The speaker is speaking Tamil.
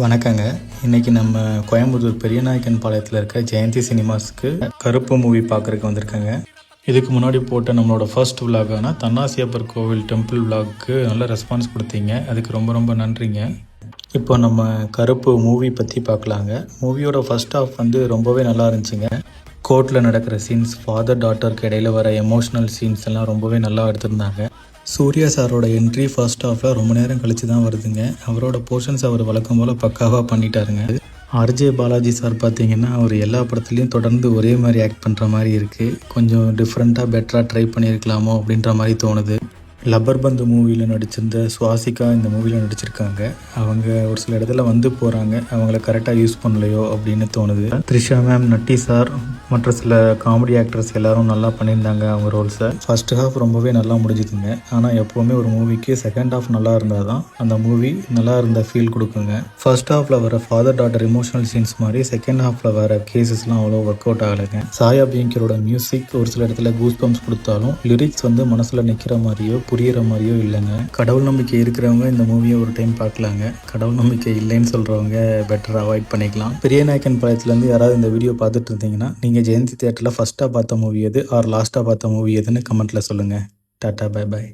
வணக்கங்க. இன்றைக்கி நம்ம கோயம்புத்தூர் பெரியநாயக்கன் பாளையத்தில் இருக்க ஜெயந்தி சினிமாஸ்க்கு கருப்பு மூவி பார்க்குறதுக்கு வந்திருக்கேங்க. இதுக்கு முன்னாடி போட்ட நம்மளோட ஃபர்ஸ்ட் விலாகான தன்னாசியப்பர் கோவில் டெம்பிள் விலாக்கு நல்ல ரெஸ்பான்ஸ் கொடுத்தீங்க. அதுக்கு ரொம்ப ரொம்ப நன்றிங்க. இப்போ நம்ம கருப்பு மூவி பற்றி பார்க்கலாங்க. மூவியோட ஃபர்ஸ்ட் ஹாஃப் ரொம்பவே நல்லா இருந்துச்சுங்க. கோர்ட்டில் நடக்கிற சீன்ஸ், ஃபாதர் டாட்டருக்கு இடையில வர எமோஷ்னல் சீன்ஸ் எல்லாம் ரொம்பவே நல்லா எடுத்திருந்தாங்க. சூர்யா சாரோட என்ட்ரி ஃபர்ஸ்ட் ஹாஃபில் ரொம்ப நேரம் கழித்து தான் வருதுங்க. அவரோட போர்ஷன்ஸ் அவர் வழக்கம் போல் பக்காவாக பண்ணிட்டாருங்க. ஆர்ஜே பாலாஜி சார் பார்த்தீங்கன்னா அவர் எல்லா படத்துலையும் தொடர்ந்து ஒரே மாதிரி ஆக்ட் பண்ணுற மாதிரி இருக்குது. கொஞ்சம் டிஃப்ரெண்ட்டாக பெட்டராக ட்ரை பண்ணியிருக்கலாமோ அப்படின்ற மாதிரி தோணுது. லப்பர் பந்து மூவியில் நடிச்சிருந்த சுவாசிகா இந்த மூவியில் நடிச்சிருக்காங்க. அவங்க ஒரு சில இடத்துல போகிறாங்க, அவங்கள கரெக்டாக யூஸ் பண்ணலையோ அப்படின்னு தோணுது. த்ரிஷா மேம், நட்டி சார் மற்ற சில காமெடி ஆக்டர்ஸ் எல்லாரும் நல்லா பண்ணியிருந்தாங்க அவங்க ரோல்ஸை. ஃபர்ஸ்ட் ஹாஃப் ரொம்பவே நல்லா முடிஞ்சுதுங்க. ஆனால் எப்போவுமே ஒரு மூவிக்கு செகண்ட் ஹாஃப் நல்லா இருந்தால் தான் அந்த மூவி நல்லா இருந்த ஃபீல் கொடுக்குங்க. ஃபர்ஸ்ட் ஹாஃபில் வர ஃபாதர் டாட்டர் எமோஷனல் சீன்ஸ் மாதிரி செகண்ட் ஹாஃபில் வர கேசஸ்லாம் அவ்வளோ ஒர்க் அவுட் ஆகலைங்க. சாயா பியங்கரோட மியூசிக் ஒரு சில இடத்துல கூஸ் பம்ப்ஸ் கொடுத்தாலும் லிரிக்ஸ் மனசில் நிற்கிற மாதிரியோ புரியிற மாதிரியோ இல்லைங்க. கடவுள் நம்பிக்கை இருக்கிறவங்க இந்த மூவியை ஒரு டைம் பார்க்கலாங்க. கடவுள் நம்பிக்கை இல்லைன்னு சொல்கிறவங்க பெட்டர் அவாய்ட் பண்ணிக்கலாம். பெரியநாயக்கன் பாளையத்துலேருந்து யாராவது இந்த வீடியோ பார்த்துட்டு இருந்தீங்கன்னா நீங்கள் ஜெயந்தி தியேட்டரில் ஃபஸ்ட்டாக பார்த்த மூவி எது ஆர் லாஸ்ட்டாக பார்த்த மூவி எதுன்னு கமெண்ட்டில் சொல்லுங்கள். Tata, bye bye.